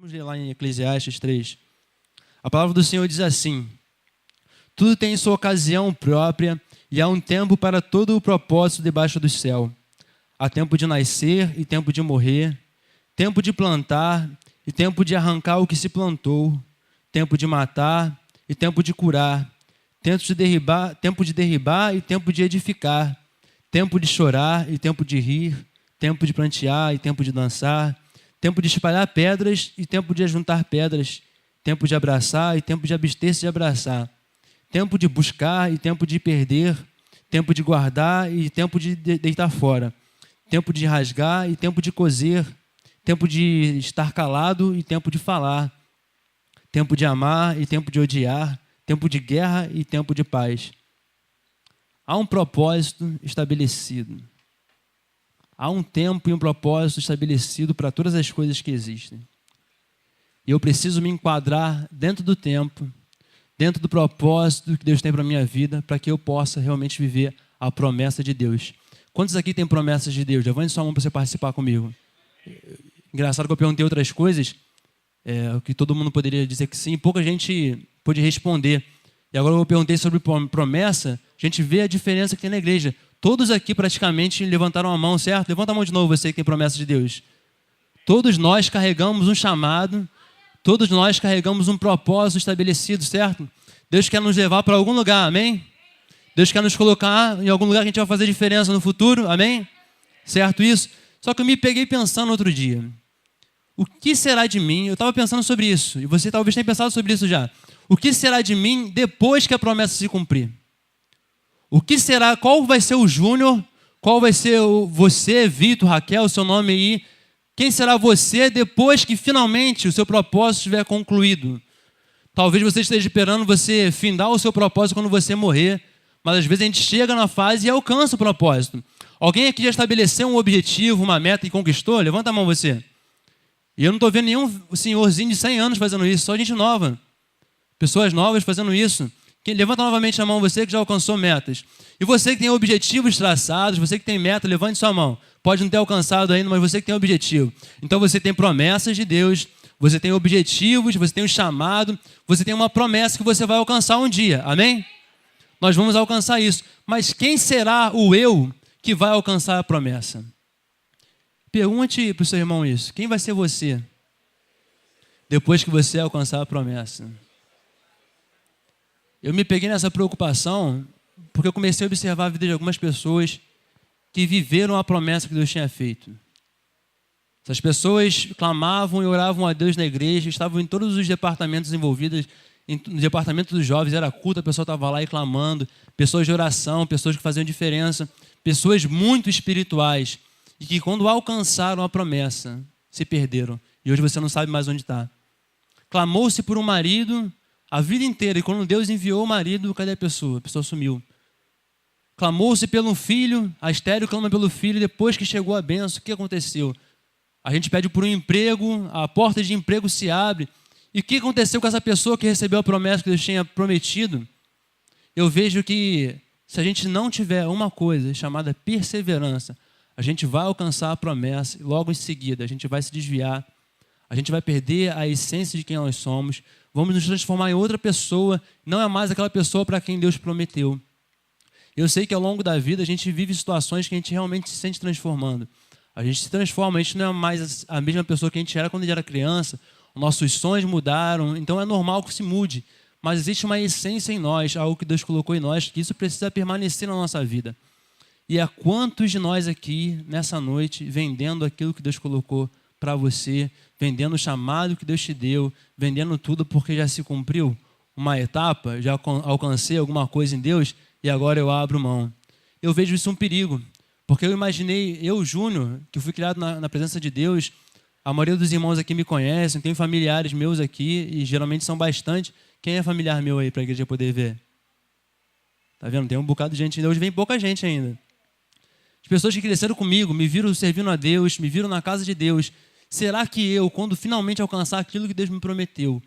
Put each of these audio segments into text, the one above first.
Vamos ler lá em Eclesiastes 3. A palavra do Senhor diz assim: tudo tem sua ocasião própria e há um tempo para todo o propósito debaixo do céu. Há tempo de nascer e tempo de morrer, tempo de plantar e tempo de arrancar o que se plantou, tempo de matar e tempo de curar, tempo de derribar e tempo de edificar, tempo de chorar e tempo de rir, tempo de plantear e tempo de dançar, tempo de espalhar pedras e tempo de ajuntar pedras, tempo de abraçar e tempo de abster-se de abraçar, tempo de buscar e tempo de perder, tempo de guardar e tempo de deitar fora, tempo de rasgar e tempo de coser, tempo de estar calado e tempo de falar, tempo de amar e tempo de odiar, tempo de guerra e tempo de paz. Há um propósito estabelecido. Há um tempo e um propósito estabelecido para todas as coisas que existem. E eu preciso me enquadrar dentro do tempo, dentro do propósito que Deus tem para a minha vida, para que eu possa realmente viver a promessa de Deus. Quantos aqui têm promessas de Deus? Levante sua mão para você participar comigo. Engraçado que eu perguntei outras coisas, que todo mundo poderia dizer que sim, pouca gente pôde responder. E agora eu perguntei sobre promessa, a gente vê a diferença que tem na igreja. Todos aqui praticamente levantaram a mão, certo? Levanta a mão de novo, você que tem promessa de Deus. Todos nós carregamos um chamado, todos nós carregamos um propósito estabelecido, certo? Deus quer nos levar para algum lugar, amém? Deus quer nos colocar em algum lugar que a gente vai fazer diferença no futuro, amém? Certo isso? Só que eu me peguei pensando outro dia. O que será de mim? Eu estava pensando sobre isso, e você talvez tenha pensado sobre isso já. O que será de mim depois que a promessa se cumprir? O que será? Qual vai ser o Júnior? Qual vai ser você, Vitor, Raquel, o seu nome aí? Quem será você depois que finalmente o seu propósito estiver concluído? Talvez você esteja esperando você findar o seu propósito quando você morrer, mas às vezes a gente chega na fase e alcança o propósito. Alguém aqui já estabeleceu um objetivo, uma meta e conquistou? Levanta a mão você. E eu não estou vendo nenhum senhorzinho de 100 anos fazendo isso, só gente nova. Pessoas novas fazendo isso. Levanta novamente a mão você que já alcançou metas. E você que tem objetivos traçados, você que tem meta, levante sua mão. Pode não ter alcançado ainda, mas você que tem objetivo. Então você tem promessas de Deus, você tem objetivos, você tem um chamado, você tem uma promessa que você vai alcançar um dia. Amém? Nós vamos alcançar isso. Mas quem será o eu que vai alcançar a promessa? Pergunte para o seu irmão isso. Quem vai ser você depois que você alcançar a promessa? Eu me peguei nessa preocupação porque eu comecei a observar a vida de algumas pessoas que viveram a promessa que Deus tinha feito. Essas pessoas clamavam e oravam a Deus na igreja, estavam em todos os departamentos envolvidos, no departamento dos jovens, era culto, a pessoa estava lá e clamando, pessoas de oração, pessoas que faziam diferença, pessoas muito espirituais, e que quando alcançaram a promessa, se perderam. E hoje você não sabe mais onde está. Clamou-se por um marido a vida inteira, e quando Deus enviou o marido, cadê a pessoa? A pessoa sumiu. Clamou-se pelo filho, a estéril clama pelo filho, depois que chegou a bênção, o que aconteceu? A gente pede por um emprego, a porta de emprego se abre, e o que aconteceu com essa pessoa que recebeu a promessa que Deus tinha prometido? Eu vejo que se a gente não tiver uma coisa chamada perseverança, a gente vai alcançar a promessa e logo em seguida a gente vai se desviar, a gente vai perder a essência de quem nós somos, vamos nos transformar em outra pessoa, não é mais aquela pessoa para quem Deus prometeu. Eu sei que ao longo da vida a gente vive situações que a gente realmente se sente transformando. A gente se transforma, a gente não é mais a mesma pessoa que a gente era quando a gente era criança, nossos sonhos mudaram, então é normal que se mude, mas existe uma essência em nós, algo que Deus colocou em nós, que isso precisa permanecer na nossa vida. E há quantos de nós aqui, nessa noite, vendendo aquilo que Deus colocou para você, vendendo o chamado que Deus te deu, vendendo tudo porque já se cumpriu uma etapa, já alcancei alguma coisa em Deus e agora eu abro mão. Eu vejo isso um perigo, porque eu imaginei, eu, Júnior, que fui criado na presença de Deus, a maioria dos irmãos aqui me conhecem, tenho familiares meus aqui e geralmente são bastante. Quem é familiar meu aí para a igreja poder ver? Tá vendo? Tem um bocado de gente ainda, hoje vem pouca gente ainda. As pessoas que cresceram comigo, me viram servindo a Deus, me viram na casa de Deus. Será que eu, quando finalmente alcançar aquilo que Deus me prometeu,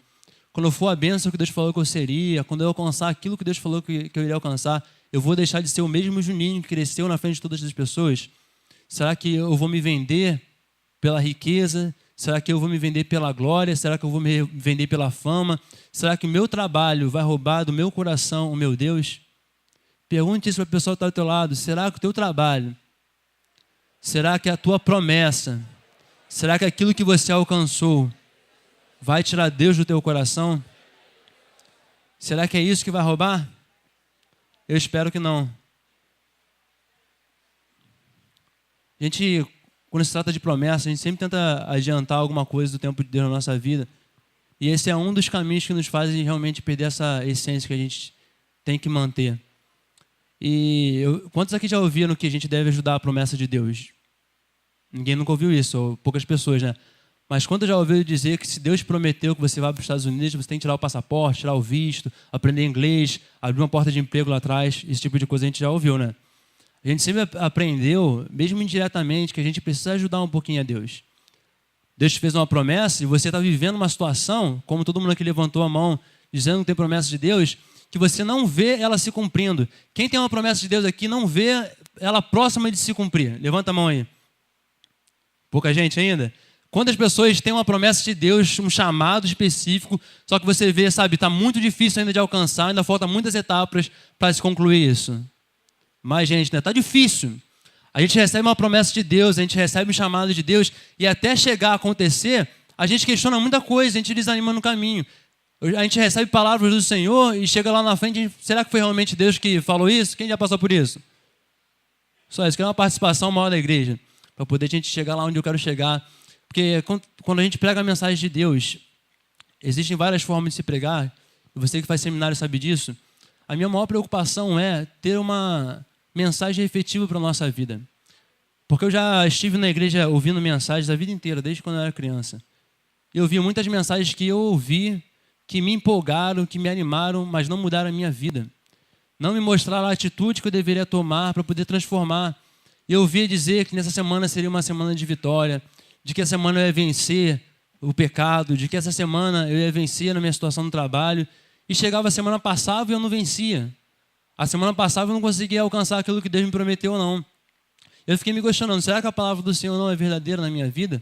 quando eu for a bênção que Deus falou que eu seria, quando eu alcançar aquilo que Deus falou que eu iria alcançar, eu vou deixar de ser o mesmo Juninho que cresceu na frente de todas as pessoas? Será que eu vou me vender pela riqueza? Será que eu vou me vender pela glória? Será que eu vou me vender pela fama? Será que o meu trabalho vai roubar do meu coração o meu Deus? Pergunte isso para a pessoa que está ao teu lado. Será que o teu trabalho, será que a tua promessa, será que aquilo que você alcançou vai tirar Deus do teu coração? Será que é isso que vai roubar? Eu espero que não. A gente, quando se trata de promessa, a gente sempre tenta adiantar alguma coisa do tempo de Deus na nossa vida. E esse é um dos caminhos que nos fazem realmente perder essa essência que a gente tem que manter. Quantos aqui já ouviram que a gente deve ajudar a promessa de Deus? Ninguém nunca ouviu isso, ou poucas pessoas, né? Mas quantos já ouviram dizer que se Deus prometeu que você vai para os Estados Unidos, você tem que tirar o passaporte, tirar o visto, aprender inglês, abrir uma porta de emprego lá atrás, esse tipo de coisa a gente já ouviu, né? A gente sempre aprendeu, mesmo indiretamente, que a gente precisa ajudar um pouquinho a Deus. Deus te fez uma promessa e você está vivendo uma situação, como todo mundo aqui levantou a mão, dizendo que tem promessa de Deus, que você não vê ela se cumprindo. Quem tem uma promessa de Deus aqui não vê ela próxima de se cumprir? Levanta a mão aí. Pouca gente ainda? Quantas pessoas têm uma promessa de Deus, um chamado específico, só que você vê, sabe, está muito difícil ainda de alcançar, ainda faltam muitas etapas para se concluir isso. Mais gente, né? Está difícil. A gente recebe uma promessa de Deus, a gente recebe um chamado de Deus, e até chegar a acontecer, a gente questiona muita coisa, a gente desanima no caminho. A gente recebe palavras do Senhor e chega lá na frente, será que foi realmente Deus que falou isso? Quem já passou por isso? Só isso, que é uma participação maior da igreja, para poder a gente chegar lá onde eu quero chegar. Porque quando a gente prega a mensagem de Deus, existem várias formas de se pregar, e você que faz seminário sabe disso. A minha maior preocupação é ter uma mensagem efetiva para a nossa vida. Porque eu já estive na igreja ouvindo mensagens a vida inteira, desde quando eu era criança. Eu ouvi muitas mensagens que eu ouvi, que me empolgaram, que me animaram, mas não mudaram a minha vida. Não me mostraram a atitude que eu deveria tomar para poder transformar. Eu ouvia dizer que nessa semana seria uma semana de vitória, de que essa semana eu ia vencer o pecado, de que essa semana eu ia vencer na minha situação no trabalho. E chegava a semana passava e eu não vencia. A semana passava eu não conseguia alcançar aquilo que Deus me prometeu, não. Eu fiquei me questionando, será que a palavra do Senhor não é verdadeira na minha vida?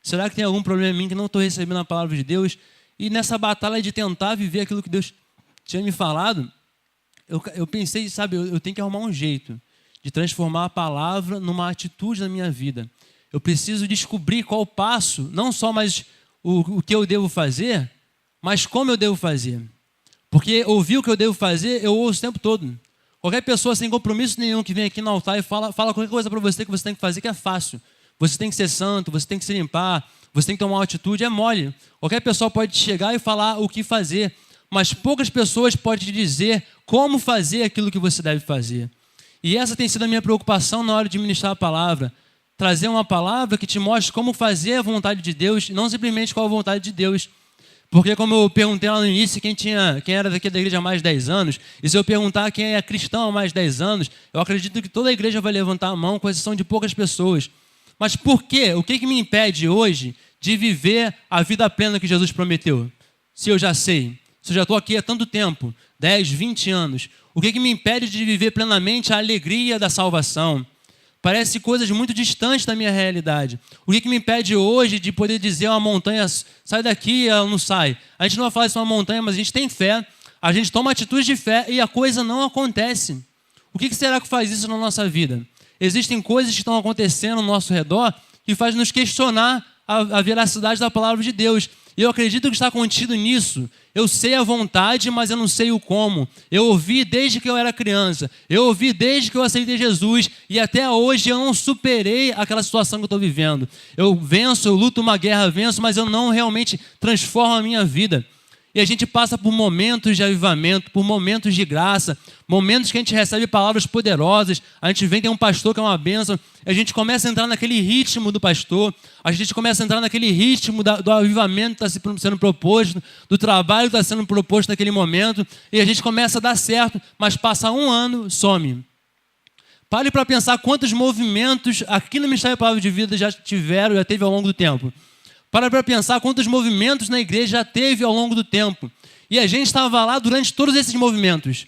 Será que tem algum problema em mim que não estou recebendo a palavra de Deus? E nessa batalha de tentar viver aquilo que Deus tinha me falado, eu pensei, sabe, eu tenho que arrumar um jeito de transformar a palavra numa atitude na minha vida. Eu preciso descobrir qual o passo, não só mais o que eu devo fazer, mas como eu devo fazer. Porque ouvir o que eu devo fazer, eu ouço o tempo todo. Qualquer pessoa sem compromisso nenhum que vem aqui no altar e fala qualquer coisa para você que você tem que fazer, que é fácil. Você tem que ser santo, você tem que se limpar, você tem que tomar uma atitude, é mole. Qualquer pessoa pode chegar e falar o que fazer, mas poucas pessoas podem te dizer como fazer aquilo que você deve fazer. E essa tem sido a minha preocupação na hora de ministrar a palavra. Trazer uma palavra que te mostre como fazer a vontade de Deus, não simplesmente qual a vontade de Deus. Porque como eu perguntei lá no início quem era daqui da igreja há mais de 10 anos, e se eu perguntar quem é cristão há mais de 10 anos, eu acredito que toda a igreja vai levantar a mão, com exceção de poucas pessoas. Mas por quê? O que me impede hoje de viver a vida plena que Jesus prometeu? Se eu já sei, se eu já estou aqui há tanto tempo, 10, 20 anos, o que me impede de viver plenamente a alegria da salvação? Parece coisas muito distantes da minha realidade. O que me impede hoje de poder dizer a uma montanha, sai daqui, ela não sai? A gente não vai falar isso uma montanha, mas a gente tem fé, a gente toma atitude de fé e a coisa não acontece. O que será que faz isso na nossa vida? Existem coisas que estão acontecendo ao nosso redor que fazem nos questionar a veracidade da palavra de Deus. E eu acredito que está contido nisso. Eu sei a vontade, mas eu não sei o como. Eu ouvi desde que eu era criança. Eu ouvi desde que eu aceitei Jesus. E até hoje eu não superei aquela situação que eu estou vivendo. Eu venço, eu luto uma guerra, venço, mas eu não realmente transformo a minha vida. E a gente passa por momentos de avivamento, por momentos de graça, momentos que a gente recebe palavras poderosas, a gente vem, tem um pastor que é uma bênção, e a gente começa a entrar naquele ritmo do pastor, a gente começa a entrar naquele ritmo do avivamento que está sendo proposto, do trabalho que está sendo proposto naquele momento, e a gente começa a dar certo, mas passa um ano, some. Pare para pensar quantos movimentos aqui no Ministério da Palavra de Vida já teve ao longo do tempo. Para pensar quantos movimentos na igreja já teve ao longo do tempo. E a gente estava lá durante todos esses movimentos.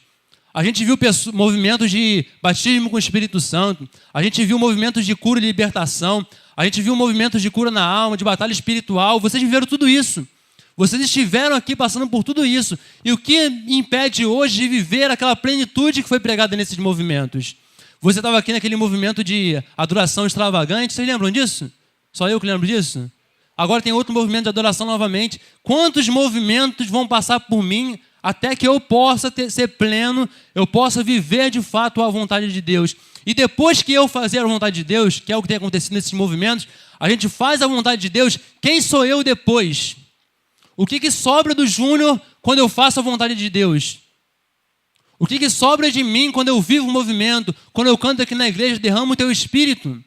A gente viu movimentos de batismo com o Espírito Santo. A gente viu movimentos de cura e libertação. A gente viu movimentos de cura na alma, de batalha espiritual. Vocês viveram tudo isso. Vocês estiveram aqui passando por tudo isso. E o que impede hoje de viver aquela plenitude que foi pregada nesses movimentos? Você estava aqui naquele movimento de adoração extravagante. Vocês lembram disso? Só eu que lembro disso? Agora tem outro movimento de adoração novamente. Quantos movimentos vão passar por mim até que eu possa ser pleno, eu possa viver de fato a vontade de Deus? E depois que eu fazer a vontade de Deus, que é o que tem acontecido nesses movimentos, a gente faz a vontade de Deus, quem sou eu depois? O que sobra do Júnior quando eu faço a vontade de Deus? O que sobra de mim quando eu vivo o movimento, quando eu canto aqui na igreja, derrama o teu espírito,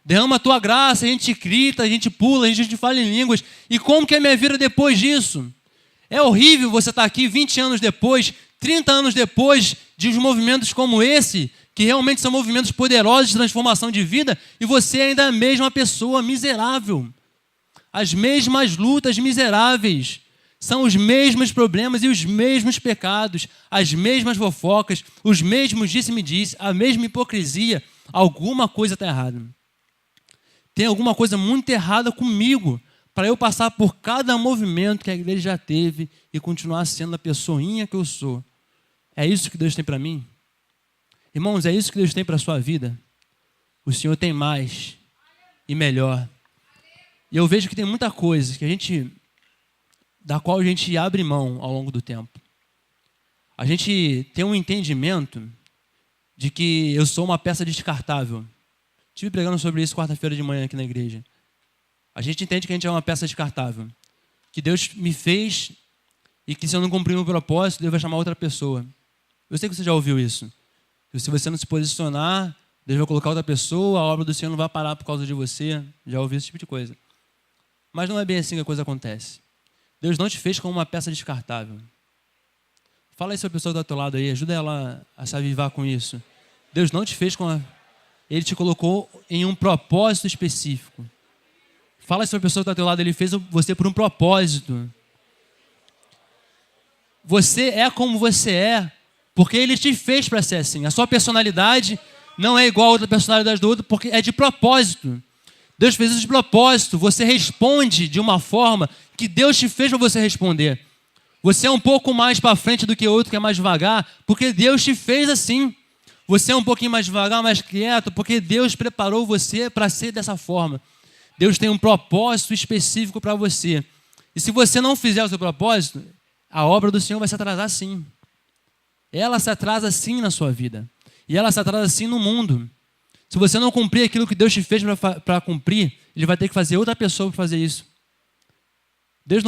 derrama a tua graça, a gente grita, a gente pula, a gente fala em línguas. E como que é a minha vida depois disso? É horrível você estar aqui 20 anos depois, 30 anos depois de uns movimentos como esse, que realmente são movimentos poderosos de transformação de vida, e você ainda é a mesma pessoa miserável. As mesmas lutas miseráveis. São os mesmos problemas e os mesmos pecados, as mesmas fofocas, os mesmos disse-me-disse, a mesma hipocrisia. Alguma coisa está errada. Tem alguma coisa muito errada comigo para eu passar por cada movimento que a igreja já teve e continuar sendo a pessoinha que eu sou. É isso que Deus tem para mim? Irmãos, é isso que Deus tem para a sua vida? O Senhor tem mais e melhor. E eu vejo que tem muita coisa da qual a gente abre mão ao longo do tempo. A gente tem um entendimento de que eu sou uma peça descartável. Estive pregando sobre isso quarta-feira de manhã aqui na igreja. A gente entende que a gente é uma peça descartável. Que Deus me fez e que se eu não cumprir o meu propósito, Deus vai chamar outra pessoa. Eu sei que você já ouviu isso. Que se você não se posicionar, Deus vai colocar outra pessoa, a obra do Senhor não vai parar por causa de você. Já ouvi esse tipo de coisa. Mas não é bem assim que a coisa acontece. Deus não te fez como uma peça descartável. Fala aí sobre a pessoa do teu lado aí, ajuda ela a se avivar com isso. Deus não te fez Ele te colocou em um propósito específico. Fala aí sobre a pessoa do teu lado, Ele fez você por um propósito. Você é como você é, porque Ele te fez para ser assim. A sua personalidade não é igual a outra personalidade do outro, porque é de propósito. Deus fez isso de propósito. Você responde de uma forma que Deus te fez para você responder. Você é um pouco mais para frente do que o outro que é mais devagar, porque Deus te fez assim. Você é um pouquinho mais devagar, mais quieto, porque Deus preparou você para ser dessa forma. Deus tem um propósito específico para você. E se você não fizer o seu propósito, a obra do Senhor vai se atrasar sim. Ela se atrasa sim na sua vida. E ela se atrasa sim no mundo. Se você não cumprir aquilo que Deus te fez para cumprir, Ele vai ter que fazer outra pessoa para fazer isso. Deus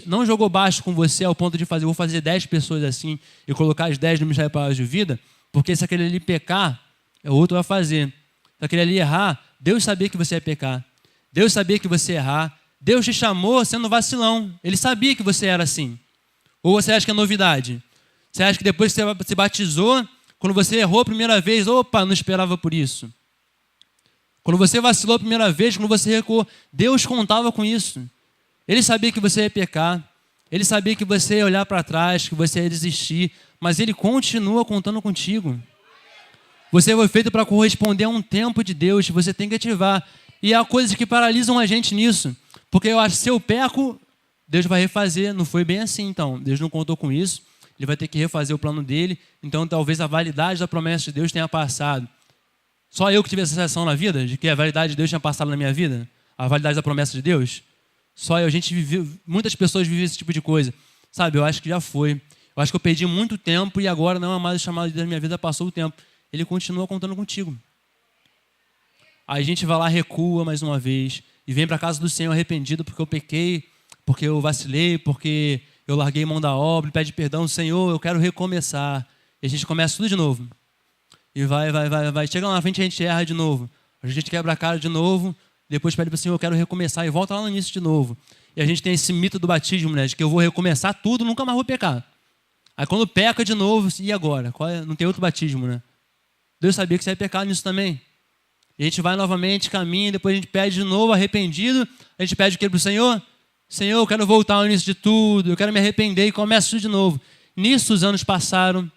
não jogou baixo com você ao ponto de vou fazer 10 pessoas assim e colocar as 10 no Ministério de Palavras de Vida, porque se aquele ali pecar, o outro vai fazer. Se aquele ali errar, Deus sabia que você ia pecar. Deus sabia que você ia errar. Deus te chamou sendo vacilão. Ele sabia que você era assim. Ou você acha que é novidade? Você acha que depois que você se batizou, quando você errou a primeira vez, opa, não esperava por isso. Quando você vacilou a primeira vez, quando você recuou, Deus contava com isso. Ele sabia que você ia pecar. Ele sabia que você ia olhar para trás, que você ia desistir. Mas Ele continua contando contigo. Você foi feito para corresponder a um tempo de Deus. Você tem que ativar. E há coisas que paralisam a gente nisso. Porque eu acho que se eu peco, Deus vai refazer. Não foi bem assim, então. Deus não contou com isso. Ele vai ter que refazer o plano dele. Então, talvez a validade da promessa de Deus tenha passado. Só eu que tive essa sensação na vida, de que a validade de Deus tinha passado na minha vida? A validade da promessa de Deus? Só eu, muitas pessoas vivem esse tipo de coisa. Sabe, eu acho que já foi. Eu acho que eu perdi muito tempo e agora não é mais o chamado de Deus na minha vida, passou o tempo. Ele continua contando contigo. Aí a gente vai lá, recua mais uma vez e vem para a casa do Senhor arrependido porque eu pequei, porque eu vacilei, porque eu larguei mão da obra e pede perdão. Senhor, eu quero recomeçar. E a gente começa tudo de novo. E vai. Chega lá na frente e a gente erra de novo. A gente quebra a cara de novo. Depois pede para o Senhor, eu quero recomeçar. E volta lá no início de novo. E a gente tem esse mito do batismo, né? De que eu vou recomeçar tudo, nunca mais vou pecar. Aí quando peca de novo, e agora? Não tem outro batismo, né? Deus sabia que você ia pecar nisso também. E a gente vai novamente, caminha, depois a gente pede de novo, arrependido. A gente pede o que para o Senhor? Senhor, eu quero voltar ao início de tudo, eu quero me arrepender e começa tudo de novo. Nisso os anos passaram.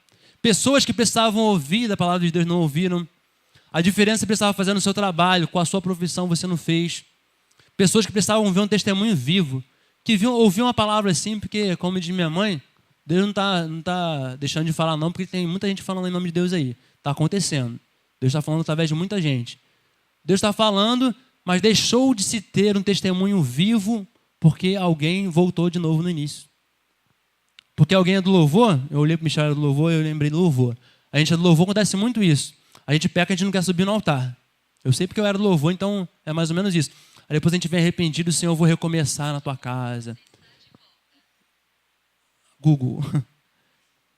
Pessoas que precisavam ouvir da palavra de Deus não ouviram. A diferença que precisava fazer no seu trabalho, com a sua profissão, você não fez. Pessoas que precisavam ver um testemunho vivo, que ouviam uma palavra assim, porque, como diz minha mãe, Deus não tá deixando de falar não, porque tem muita gente falando em nome de Deus aí. Está acontecendo. Deus está falando através de muita gente. Deus está falando, mas deixou de se ter um testemunho vivo porque alguém voltou de novo no início. Porque alguém é do louvor, eu olhei para o missionário do louvor e eu lembrei do louvor. A gente é do louvor, acontece muito isso. A gente peca, a gente não quer subir no altar. Eu sei porque eu era do louvor, então é mais ou menos isso. Aí depois a gente vem arrependido, Senhor, eu vou recomeçar na tua casa. Google.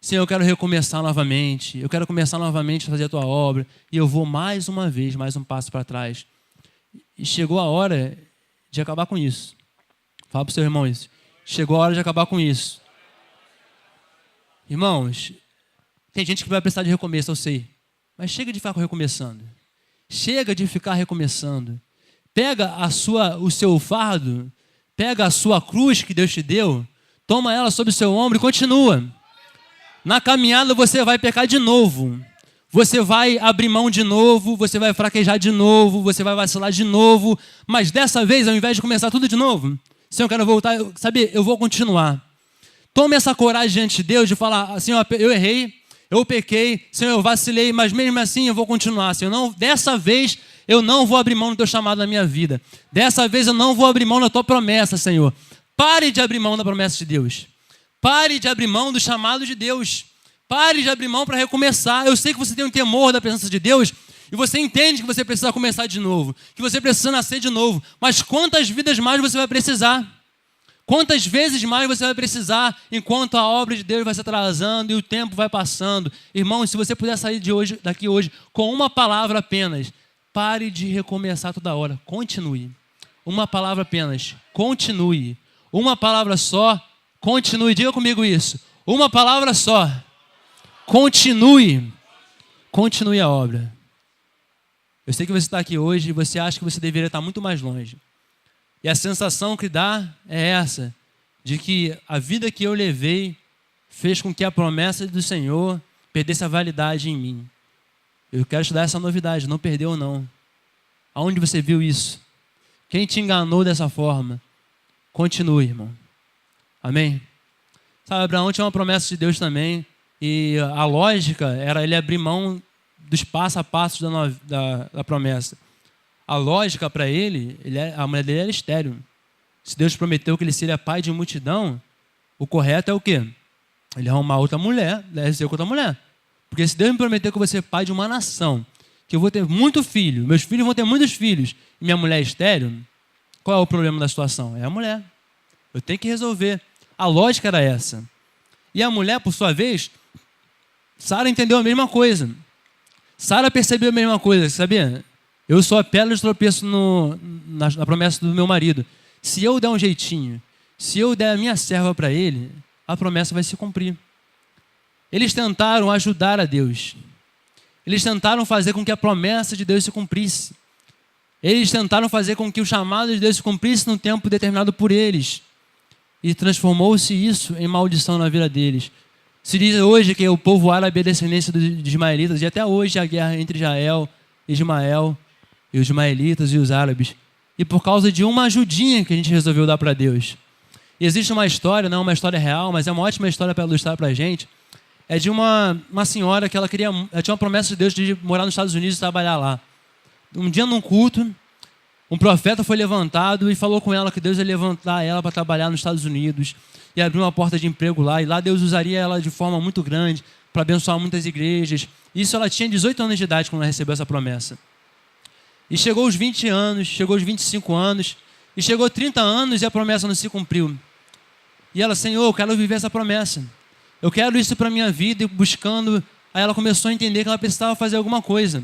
Senhor, eu quero recomeçar novamente. Eu quero começar novamente a fazer a tua obra. E eu vou mais uma vez, mais um passo para trás. E chegou a hora de acabar com isso. Fala para o seu irmão isso. Chegou a hora de acabar com isso. Irmãos, tem gente que vai precisar de recomeço, eu sei. Mas chega de ficar recomeçando. Chega de ficar recomeçando. Pega o seu fardo, pega a sua cruz que Deus te deu, toma ela sobre o seu ombro e continua. Na caminhada você vai pecar de novo. Você vai abrir mão de novo, você vai fraquejar de novo, você vai vacilar de novo. Mas dessa vez, ao invés de começar tudo de novo, Senhor, eu quero voltar, sabe, eu vou continuar. Tome essa coragem diante de Deus de falar, Senhor, eu errei, eu pequei, Senhor, eu vacilei, mas mesmo assim eu vou continuar. Senhor, não, dessa vez eu não vou abrir mão do teu chamado na minha vida. Dessa vez eu não vou abrir mão da tua promessa, Senhor. Pare de abrir mão da promessa de Deus. Pare de abrir mão do chamado de Deus. Pare de abrir mão para recomeçar. Eu sei que você tem um temor da presença de Deus e você entende que você precisa começar de novo, que você precisa nascer de novo. Mas quantas vidas mais você vai precisar? Quantas vezes mais você vai precisar enquanto a obra de Deus vai se atrasando e o tempo vai passando? Irmão, se você puder sair daqui hoje com uma palavra apenas, pare de recomeçar toda hora. Continue. Uma palavra apenas. Continue. Uma palavra só. Continue. Diga comigo isso. Uma palavra só. Continue. Continue a obra. Eu sei que você está aqui hoje e você acha que você deveria estar muito mais longe. E a sensação que dá é essa, de que a vida que eu levei fez com que a promessa do Senhor perdesse a validade em mim. Eu quero te dar essa novidade, não perdeu não. Aonde você viu isso? Quem te enganou dessa forma? Continue, irmão. Amém? Sabe, Abraão tinha uma promessa de Deus também, e a lógica era ele abrir mão dos passo a passo da promessa. A lógica para ele, a mulher dele era estéril. Se Deus prometeu que ele seria pai de multidão, o correto é o quê? Ele arrumar outra mulher, deve ser com outra mulher. Porque se Deus me prometeu que eu vou ser pai de uma nação, que eu vou ter muito filho, meus filhos vão ter muitos filhos, e minha mulher é estéril, qual é o problema da situação? É a mulher. Eu tenho que resolver. A lógica era essa. E a mulher, por sua vez, Sara entendeu a mesma coisa. Sara percebeu a mesma coisa, sabia? Eu sou a pedra de tropeço na promessa do meu marido. Se eu der um jeitinho, se eu der a minha serva para ele, a promessa vai se cumprir. Eles tentaram ajudar a Deus. Eles tentaram fazer com que a promessa de Deus se cumprisse. Eles tentaram fazer com que o chamado de Deus se cumprisse no tempo determinado por eles. E transformou-se isso em maldição na vida deles. Se diz hoje que o povo árabe é descendência dos ismaelitas, e até hoje a guerra entre Ismael e os ismaelitas e os árabes. E por causa de uma ajudinha que a gente resolveu dar para Deus. E existe uma história, não é uma história real, mas é uma ótima história para ilustrar para a gente. É de uma senhora que ela tinha uma promessa de Deus de morar nos Estados Unidos e trabalhar lá. Um dia num culto, um profeta foi levantado e falou com ela que Deus ia levantar ela para trabalhar nos Estados Unidos e abrir uma porta de emprego lá. E lá Deus usaria ela de forma muito grande para abençoar muitas igrejas. Isso ela tinha 18 anos de idade quando ela recebeu essa promessa. E chegou os 20 anos, chegou os 25 anos, e chegou 30 anos e a promessa não se cumpriu. E ela, Senhor, eu quero viver essa promessa. Eu quero isso para a minha vida e buscando. Aí ela começou a entender que ela precisava fazer alguma coisa.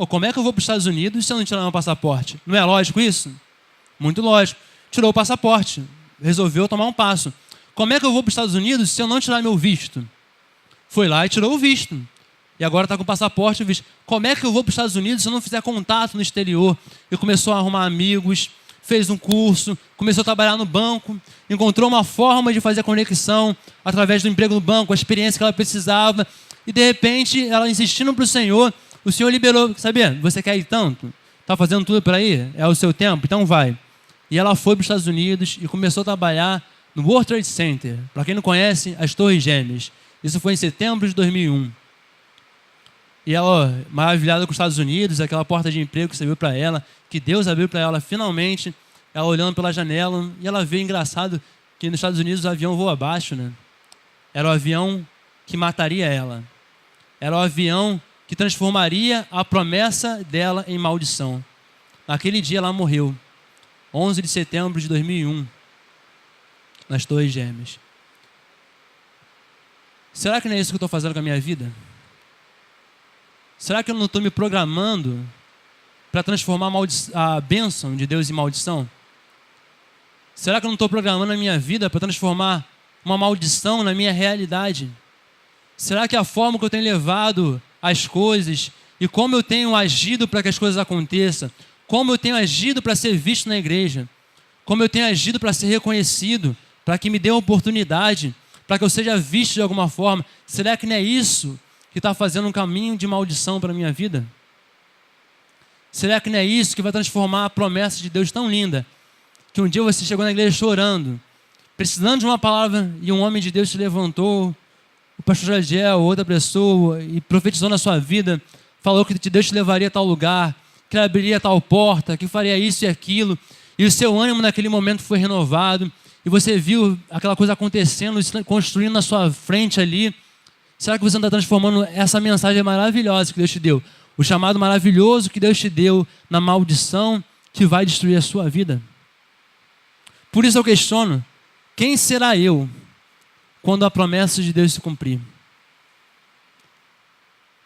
Como é que eu vou para os Estados Unidos se eu não tirar meu passaporte? Não é lógico isso? Muito lógico. Tirou o passaporte, resolveu tomar um passo. Como é que eu vou para os Estados Unidos se eu não tirar meu visto? Foi lá e tirou o visto. E agora está com o passaporte e o visto. Como é que eu vou para os Estados Unidos se eu não fizer contato no exterior? E começou a arrumar amigos, fez um curso, começou a trabalhar no banco, encontrou uma forma de fazer a conexão através do emprego no banco, a experiência que ela precisava. E de repente, ela insistindo para o Senhor liberou, sabia, você quer ir tanto? Está fazendo tudo para ir? É o seu tempo? Então vai. E ela foi para os Estados Unidos e começou a trabalhar no World Trade Center. Para quem não conhece, as Torres Gêmeas. Isso foi em setembro de 2001. E ela, maravilhada com os Estados Unidos, aquela porta de emprego que você viu para ela, que Deus abriu para ela finalmente, ela olhando pela janela, e ela vê, engraçado, que nos Estados Unidos o avião voa abaixo, né? Era o avião que mataria ela. Era o avião que transformaria a promessa dela em maldição. Naquele dia ela morreu, 11 de setembro de 2001, nas Torres Gêmeas. Será que não é isso que eu estou fazendo com a minha vida? Será que eu não estou me programando para transformar a bênção de Deus em maldição? Será que eu não estou programando a minha vida para transformar uma maldição na minha realidade? Será que a forma que eu tenho levado as coisas e como eu tenho agido para que as coisas aconteçam, como eu tenho agido para ser visto na igreja, como eu tenho agido para ser reconhecido, para que me dê uma oportunidade, para que eu seja visto de alguma forma, será que não é isso que está fazendo um caminho de maldição para a minha vida? Será que não é isso que vai transformar a promessa de Deus tão linda, que um dia você chegou na igreja chorando, precisando de uma palavra, e um homem de Deus se levantou, o pastor Jadiel, outra pessoa, e profetizou na sua vida, falou que Deus te levaria a tal lugar, que ele abriria tal porta, que faria isso e aquilo, e o seu ânimo naquele momento foi renovado, e você viu aquela coisa acontecendo, construindo na sua frente ali. Será que você não está transformando essa mensagem maravilhosa que Deus te deu, o chamado maravilhoso que Deus te deu, na maldição que vai destruir a sua vida? Por isso eu questiono, quem será eu quando a promessa de Deus se cumprir?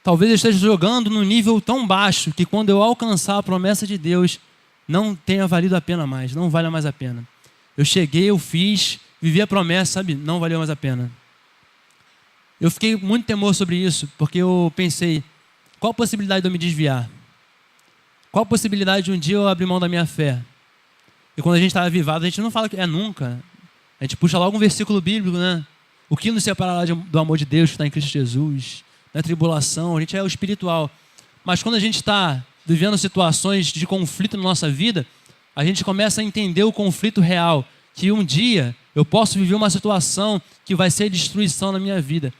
Talvez eu esteja jogando num nível tão baixo que quando eu alcançar a promessa de Deus, não tenha valido a pena mais, não vale mais a pena. Eu cheguei, eu fiz, vivi a promessa, sabe? Não valeu mais a pena. Eu fiquei muito temor sobre isso, porque eu pensei, qual a possibilidade de eu me desviar? Qual a possibilidade de um dia eu abrir mão da minha fé? E quando a gente está avivado, a gente não fala que é nunca. A gente puxa logo um versículo bíblico, né? O que nos separará do amor de Deus que está em Cristo Jesus? Na tribulação, a gente é o espiritual. Mas quando a gente está vivendo situações de conflito na nossa vida, a gente começa a entender o conflito real, que um dia eu posso viver uma situação que vai ser destruição na minha vida.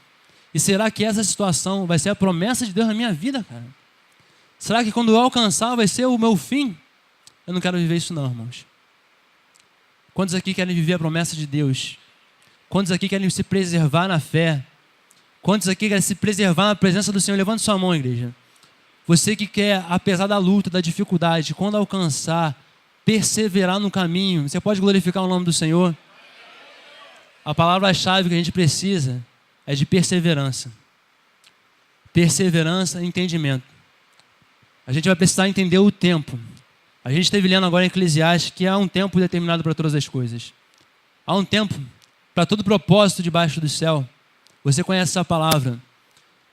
E será que essa situação vai ser a promessa de Deus na minha vida, cara? Será que quando eu alcançar vai ser o meu fim? Eu não quero viver isso não, irmãos. Quantos aqui querem viver a promessa de Deus? Quantos aqui querem se preservar na fé? Quantos aqui querem se preservar na presença do Senhor? Levante sua mão, igreja. Você que quer, apesar da luta, da dificuldade, quando alcançar, perseverar no caminho, você pode glorificar o nome do Senhor? A palavra-chave que a gente precisa é de perseverança. Perseverança e entendimento. A gente vai precisar entender o tempo. A gente esteve lendo agora em Eclesiastes que há um tempo determinado para todas as coisas. Há um tempo para todo propósito debaixo do céu. Você conhece essa palavra.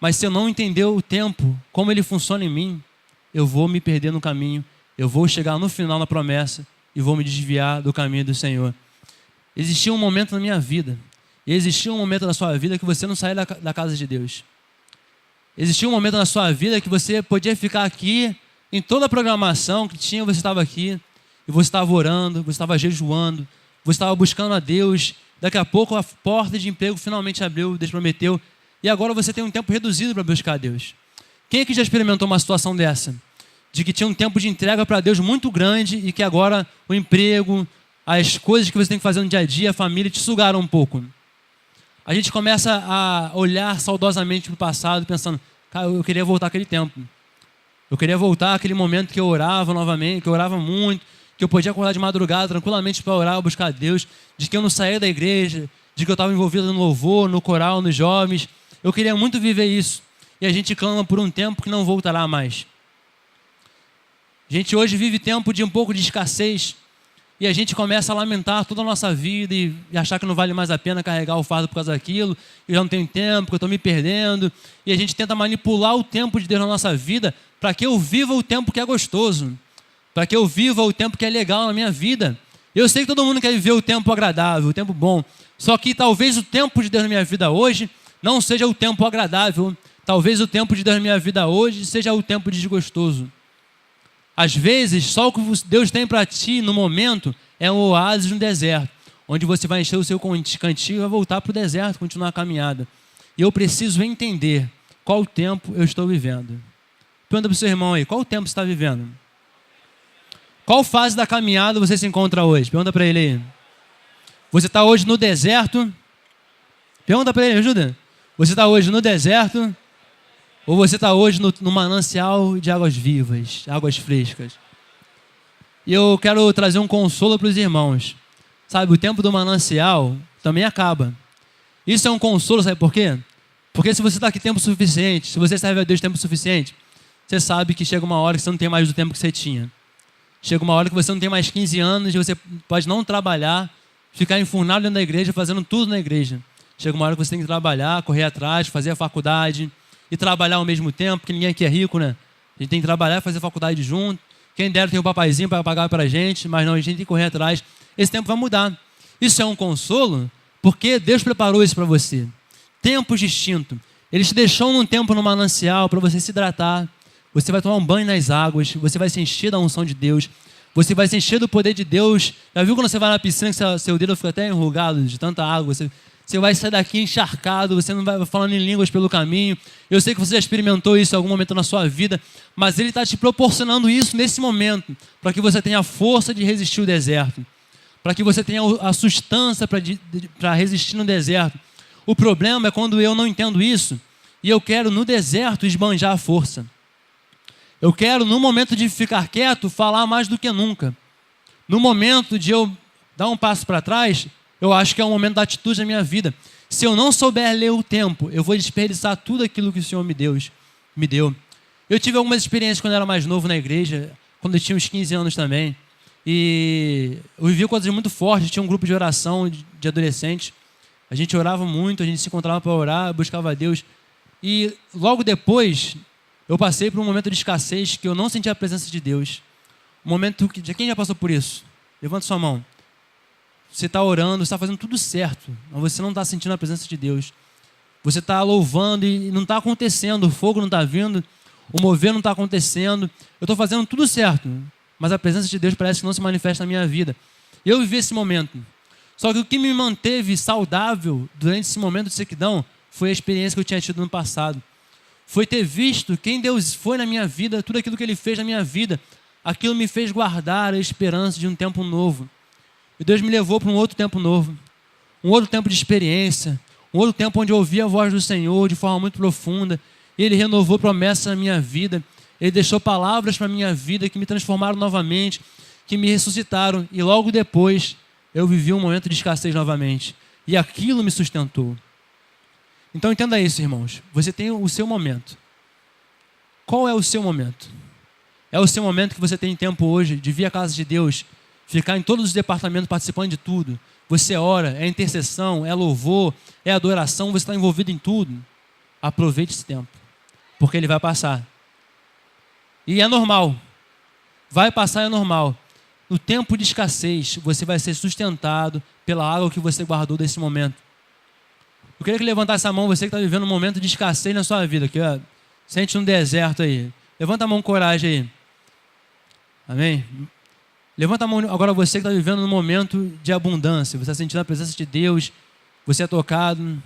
Mas se eu não entender o tempo, como ele funciona em mim, eu vou me perder no caminho, eu vou chegar no final da promessa e vou me desviar do caminho do Senhor. Existia um momento na minha vida, e existia um momento na sua vida que você não saía da casa de Deus. Existia um momento na sua vida que você podia ficar aqui, em toda a programação que tinha, você estava aqui, e você estava orando, você estava jejuando, você estava buscando a Deus. Daqui a pouco a porta de emprego finalmente abriu, Deus prometeu, e agora você tem um tempo reduzido para buscar a Deus. Quem aqui já experimentou uma situação dessa? De que tinha um tempo de entrega para Deus muito grande e que agora o emprego, as coisas que você tem que fazer no dia a dia, a família, te sugaram um pouco. A gente começa a olhar saudosamente para o passado, pensando, cara, eu queria voltar àquele tempo. Eu queria voltar àquele momento que eu orava novamente, que eu orava muito, que eu podia acordar de madrugada tranquilamente para orar, buscar a Deus, de que eu não saía da igreja, de que eu estava envolvido no louvor, no coral, nos jovens. Eu queria muito viver isso. E a gente clama por um tempo que não voltará mais. A gente hoje vive tempo de um pouco de escassez. E a gente começa a lamentar toda a nossa vida e achar que não vale mais a pena carregar o fardo por causa daquilo. Eu já não tenho tempo, que eu estou me perdendo. E a gente tenta manipular o tempo de Deus na nossa vida para que eu viva o tempo que é gostoso. Para que eu viva o tempo que é legal na minha vida. Eu sei que todo mundo quer viver o tempo agradável, o tempo bom. Só que talvez o tempo de Deus na minha vida hoje não seja o tempo agradável. Talvez o tempo de Deus na minha vida hoje seja o tempo desgostoso. Às vezes, só o que Deus tem para ti no momento é um oásis no deserto, onde você vai encher o seu cantil e vai voltar para o deserto, continuar a caminhada. E eu preciso entender qual tempo eu estou vivendo. Pergunta para o seu irmão aí, qual tempo você está vivendo? Qual fase da caminhada você se encontra hoje? Pergunta para ele aí. Você está hoje no deserto? Pergunta para ele, ajuda. Você está hoje no deserto? Ou você está hoje no manancial de águas vivas, águas frescas? E eu quero trazer um consolo para os irmãos. Sabe, o tempo do manancial também acaba. Isso é um consolo, sabe por quê? Porque se você está aqui tempo suficiente, se você serve a Deus tempo suficiente, você sabe que chega uma hora que você não tem mais o tempo que você tinha. Chega uma hora que você não tem mais 15 anos e você pode não trabalhar, ficar enfurnado dentro da igreja, fazendo tudo na igreja. Chega uma hora que você tem que trabalhar, correr atrás, fazer a faculdade e trabalhar ao mesmo tempo, porque ninguém aqui é rico, né? A gente tem que trabalhar e fazer a faculdade junto. Quem dera tem um papaizinho para pagar para a gente, mas não, a gente tem que correr atrás. Esse tempo vai mudar. Isso é um consolo, porque Deus preparou isso para você. Tempos distintos. Ele te deixou num tempo no manancial para você se hidratar. Você vai tomar um banho nas águas, você vai se encher da unção de Deus, você vai se encher do poder de Deus. Já viu quando você vai na piscina que seu dedo fica até enrugado de tanta água? Você vai sair daqui encharcado, você não vai falando em línguas pelo caminho. Eu sei que você já experimentou isso em algum momento na sua vida, mas Ele está te proporcionando isso nesse momento, para que você tenha a força de resistir o deserto, para que você tenha a sustância para resistir no deserto. O problema é quando eu não entendo isso e eu quero no deserto esbanjar a força. Eu quero, no momento de ficar quieto, falar mais do que nunca. No momento de eu dar um passo para trás, eu acho que é um momento da atitude da minha vida. Se eu não souber ler o tempo, eu vou desperdiçar tudo aquilo que o Senhor me deu. Eu tive algumas experiências quando eu era mais novo na igreja, quando eu tinha uns 15 anos também. E eu vivi coisas muito fortes, tinha um grupo de oração de adolescentes. A gente orava muito, a gente se encontrava para orar, buscava a Deus. E logo depois, eu passei por um momento de escassez que eu não sentia a presença de Deus. Um momento que... Quem já passou por isso? Levanta sua mão. Você está orando, você está fazendo tudo certo, mas você não está sentindo a presença de Deus. Você está louvando e não está acontecendo, o fogo não está vindo, o mover não está acontecendo. Eu estou fazendo tudo certo, mas a presença de Deus parece que não se manifesta na minha vida. Eu vivi esse momento. Só que o que me manteve saudável durante esse momento de sequidão foi a experiência que eu tinha tido no passado. Foi ter visto quem Deus foi na minha vida, tudo aquilo que Ele fez na minha vida. Aquilo me fez guardar a esperança de um tempo novo. E Deus me levou para um outro tempo novo. Um outro tempo de experiência. Um outro tempo onde eu ouvi a voz do Senhor de forma muito profunda. Ele renovou promessas na minha vida. Ele deixou palavras para a minha vida que me transformaram novamente, que me ressuscitaram. E logo depois eu vivi um momento de escassez novamente. E aquilo me sustentou. Então entenda isso, irmãos. Você tem o seu momento. Qual é o seu momento? É o seu momento que você tem tempo hoje de vir à casa de Deus, ficar em todos os departamentos participando de tudo. Você ora, é intercessão, é louvor, é adoração, você está envolvido em tudo. Aproveite esse tempo, porque ele vai passar. E é normal. Vai passar, é normal. No tempo de escassez, você vai ser sustentado pela água que você guardou desse momento. Eu queria que levantasse a mão, você que está vivendo um momento de escassez na sua vida, que sente um deserto aí. Levanta a mão com coragem aí. Amém? Levanta a mão agora você que está vivendo um momento de abundância. Você está sentindo a presença de Deus, você é tocado.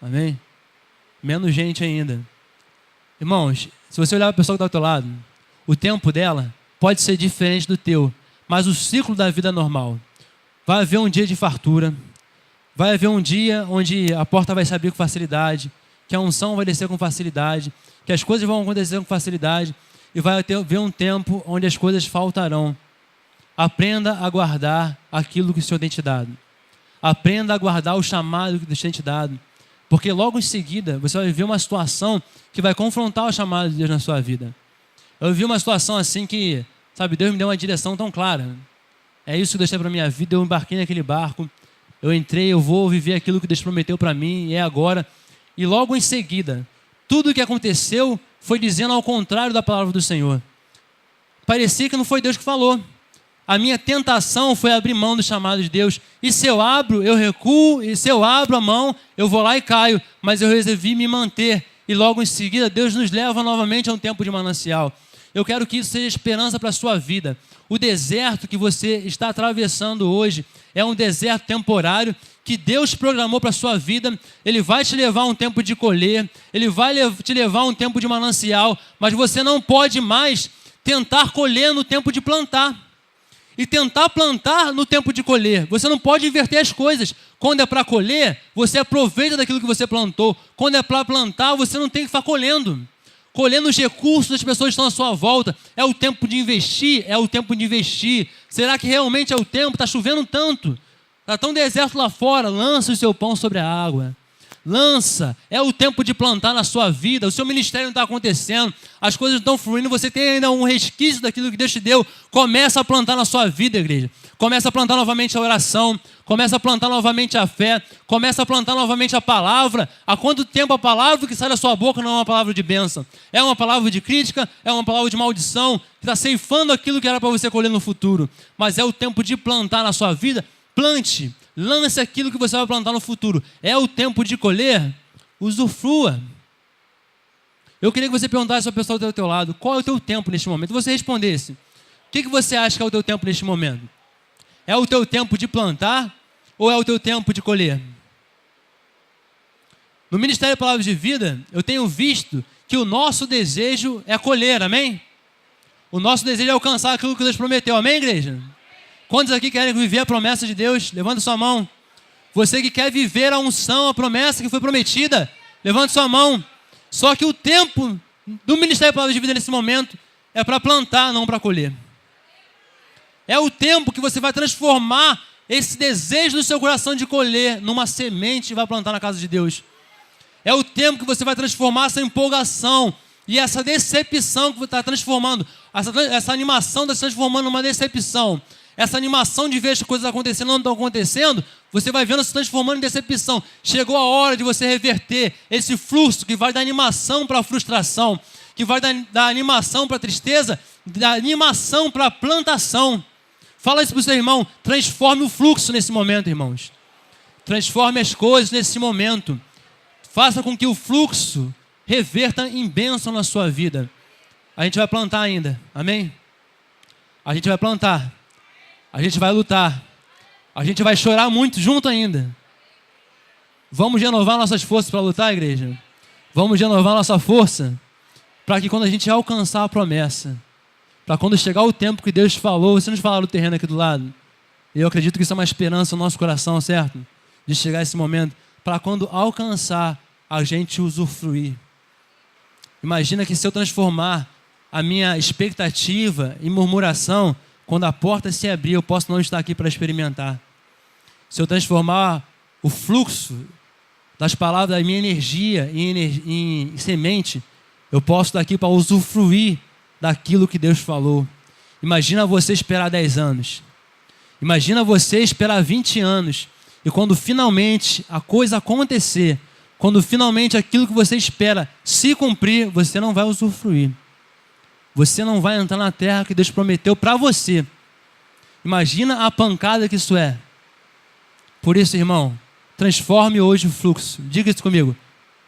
Amém? Menos gente ainda. Irmãos, se você olhar para a pessoa que está ao teu lado, o tempo dela pode ser diferente do teu, mas o ciclo da vida é normal. Vai haver um dia de fartura, vai haver um dia onde a porta vai se abrir com facilidade, que a unção vai descer com facilidade, que as coisas vão acontecer com facilidade, e vai haver um tempo onde as coisas faltarão. Aprenda a guardar aquilo que o Senhor tem te dado. Aprenda a guardar o chamado que Deus tem te dado. Porque logo em seguida você vai viver uma situação que vai confrontar o chamado de Deus na sua vida. Eu vivi uma situação assim que, sabe, Deus me deu uma direção tão clara. É isso que Deus tem para a minha vida, eu embarquei naquele barco, eu entrei, eu vou viver aquilo que Deus prometeu para mim, e é agora. E logo em seguida, tudo o que aconteceu foi dizendo ao contrário da palavra do Senhor. Parecia que não foi Deus que falou. A minha tentação foi abrir mão do chamado de Deus. E se eu abro, eu recuo. E se eu abro a mão, eu vou lá e caio. Mas eu resolvi me manter. e logo em seguida Deus nos leva novamente a um tempo de manancial. Eu quero que isso seja esperança para a sua vida. O deserto que você está atravessando hoje é um deserto temporário que Deus programou para a sua vida. Ele vai te levar a um tempo de colher, Ele vai te levar a um tempo de manancial, mas você não pode mais tentar colher no tempo de plantar e tentar plantar no tempo de colher. Você não pode inverter as coisas. Quando é para colher, você aproveita daquilo que você plantou. Quando é para plantar, você não tem que ficar colhendo os recursos das pessoas que estão à sua volta. É o tempo de investir, é o tempo de investir. Será que realmente é o tempo? Está chovendo tanto, está tão deserto lá fora. Lança o seu pão sobre a água. Lança, é o tempo de plantar na sua vida. O seu ministério não está acontecendo, as coisas não estão fluindo, você tem ainda um resquício daquilo que Deus te deu. Começa a plantar na sua vida, igreja. Começa a plantar novamente a oração, começa a plantar novamente a fé, começa a plantar novamente a palavra. Há quanto tempo a palavra que sai da sua boca não é uma palavra de bênção? É uma palavra de crítica, é uma palavra de maldição, que está ceifando aquilo que era para você colher no futuro. Mas é o tempo de plantar na sua vida. Plante, lance aquilo que você vai plantar no futuro. É o tempo de colher, usufrua. Eu queria que você perguntasse ao pessoal do teu lado, qual é o teu tempo neste momento? E você respondesse, o que você acha que é o teu tempo neste momento? É o teu tempo de plantar ou é o teu tempo de colher? No Ministério Palavras de Vida, eu tenho visto que o nosso desejo é colher, amém? O nosso desejo é alcançar aquilo que Deus prometeu, amém, igreja? Quantos aqui querem viver a promessa de Deus? Levanta sua mão. Você que quer viver a unção, a promessa que foi prometida, levanta sua mão. Só que o tempo do Ministério Palavras de Vida nesse momento é para plantar, não para colher. É o tempo que você vai transformar esse desejo do seu coração de colher numa semente e vai plantar na casa de Deus. É o tempo que você vai transformar essa empolgação e essa decepção que você está transformando, essa animação está se transformando numa decepção. Essa animação de ver as coisas acontecendo não estão acontecendo, você vai vendo se transformando em decepção. Chegou a hora de você reverter esse fluxo que vai da animação para a frustração, que vai da animação para a tristeza, da animação para a plantação. Fala isso para o seu irmão, transforme o fluxo nesse momento, irmãos. Transforme as coisas nesse momento. Faça com que o fluxo reverta em bênção na sua vida. A gente vai plantar ainda, amém? A gente vai plantar. A gente vai lutar. A gente vai chorar muito junto ainda. Vamos renovar nossas forças para lutar, igreja? Vamos renovar nossa força para que quando a gente alcançar a promessa, para quando chegar o tempo que Deus falou, você nos falar do terreno aqui do lado. E eu acredito que isso é uma esperança no nosso coração, certo? De chegar esse momento, para quando alcançar, a gente usufruir. Imagina que se eu transformar a minha expectativa em murmuração, quando a porta se abrir, eu posso não estar aqui para experimentar. Se eu transformar o fluxo das palavras da minha energia em semente, eu posso estar aqui para usufruir daquilo que Deus falou. Imagina você esperar 10 anos. Imagina você esperar 20 anos. E quando finalmente a coisa acontecer, quando finalmente aquilo que você espera se cumprir, você não vai usufruir. Você não vai entrar na terra que Deus prometeu para você. Imagina a pancada que isso é. Por isso, irmão, transforme hoje o fluxo. Diga isso comigo.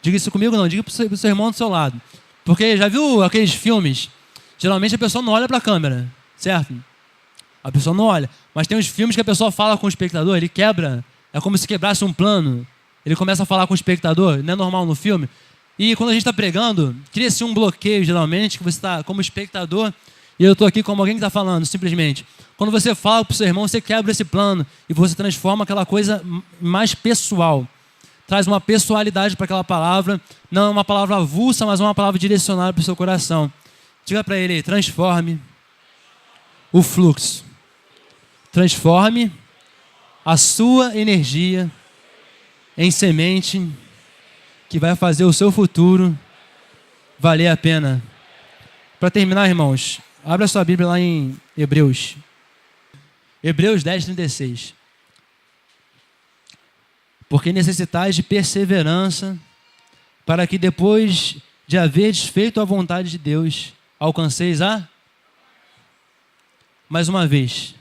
Diga isso comigo não, diga para o seu irmão do seu lado. Porque já viu aqueles filmes? Geralmente a pessoa não olha para a câmera, certo? A pessoa não olha. Mas tem uns filmes que a pessoa fala com o espectador, ele quebra, é como se quebrasse um plano. Ele começa a falar com o espectador, não é normal no filme? E quando a gente está pregando, cria-se um bloqueio, geralmente, que você está como espectador, e eu estou aqui como alguém que está falando, simplesmente. Quando você fala para o seu irmão, você quebra esse plano e você transforma aquela coisa mais pessoal. Traz uma pessoalidade para aquela palavra, não é uma palavra avulsa, mas uma palavra direcionada para o seu coração. Diga para ele aí, transforme o fluxo. Transforme a sua energia em semente que vai fazer o seu futuro valer a pena. Para terminar, irmãos, abra sua Bíblia lá em Hebreus. Hebreus 10:36. Porque necessitais de perseverança, para que depois de haverdes feito a vontade de Deus, alcanceis a... Mais uma vez.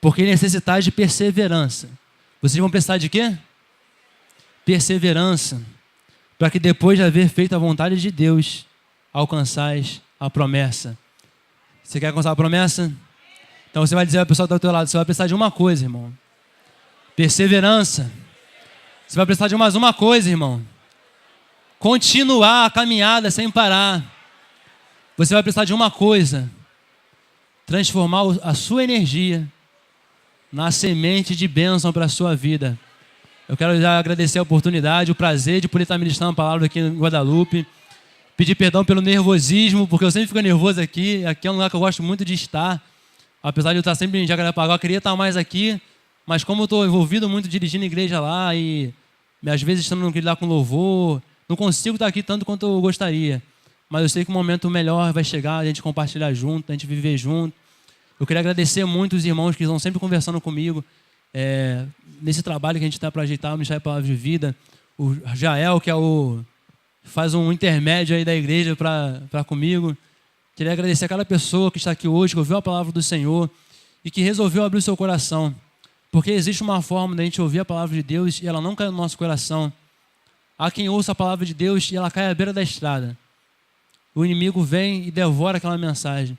Porque necessitais de perseverança. Vocês vão precisar de quê? Perseverança. para que depois de haver feito a vontade de Deus, alcançais a promessa. Você quer alcançar a promessa? Então você vai dizer ao pessoal que está do teu lado, você vai precisar de uma coisa, irmão. Perseverança. Você vai precisar de mais uma coisa, irmão. Continuar a caminhada sem parar. Você vai precisar de uma coisa. Transformar a sua energia na semente de bênção para a sua vida. Eu quero já agradecer a oportunidade, o prazer de poder estar ministrando a palavra aqui em Guadalupe. Pedir perdão pelo nervosismo, porque eu sempre fico nervoso aqui. Aqui é um lugar que eu gosto muito de estar. Apesar de eu estar sempre em Jacarepaguá, eu queria estar mais aqui. Mas como eu estou envolvido muito dirigindo a igreja lá e às vezes estando lá com louvor, não consigo estar aqui tanto quanto eu gostaria. Mas eu sei que o momento melhor vai chegar, a gente compartilhar junto, a gente viver junto. Eu queria agradecer muito os irmãos que estão sempre conversando comigo nesse trabalho que a gente está para ajeitar o Ministério da Palavra de Vida. O Jael, que faz um intermédio aí da igreja para comigo. Queria agradecer a cada pessoa que está aqui hoje, que ouviu a palavra do Senhor e que resolveu abrir o seu coração. Porque existe uma forma da gente ouvir a palavra de Deus e ela não cai no nosso coração. Há quem ouça a palavra de Deus e ela cai à beira da estrada. O inimigo vem e devora aquela mensagem.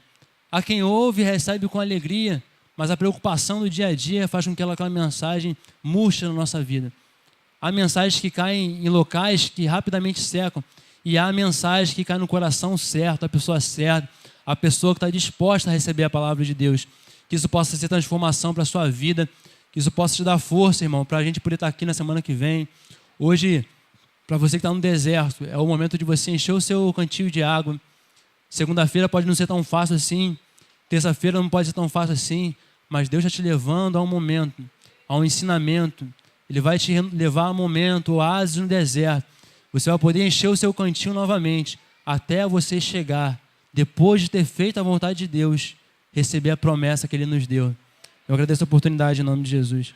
Há quem ouve e recebe com alegria, mas a preocupação do dia a dia faz com que aquela mensagem murche na nossa vida. Há mensagens que caem em locais que rapidamente secam. E há mensagens que caem no coração certo, a pessoa certa, a pessoa que está disposta a receber a palavra de Deus. Que isso possa ser transformação para a sua vida. Que isso possa te dar força, irmão, para a gente poder estar aqui na semana que vem. Hoje, para você que está no deserto, é o momento de você encher o seu cantil de água. Segunda-feira pode não ser tão fácil assim. Terça-feira não pode ser tão fácil assim. Mas Deus está te levando a um momento, a um ensinamento. Ele vai te levar a um momento, oásis no deserto. Você vai poder encher o seu cantil novamente, até você chegar, depois de ter feito a vontade de Deus, receber a promessa que Ele nos deu. Eu agradeço a oportunidade em nome de Jesus.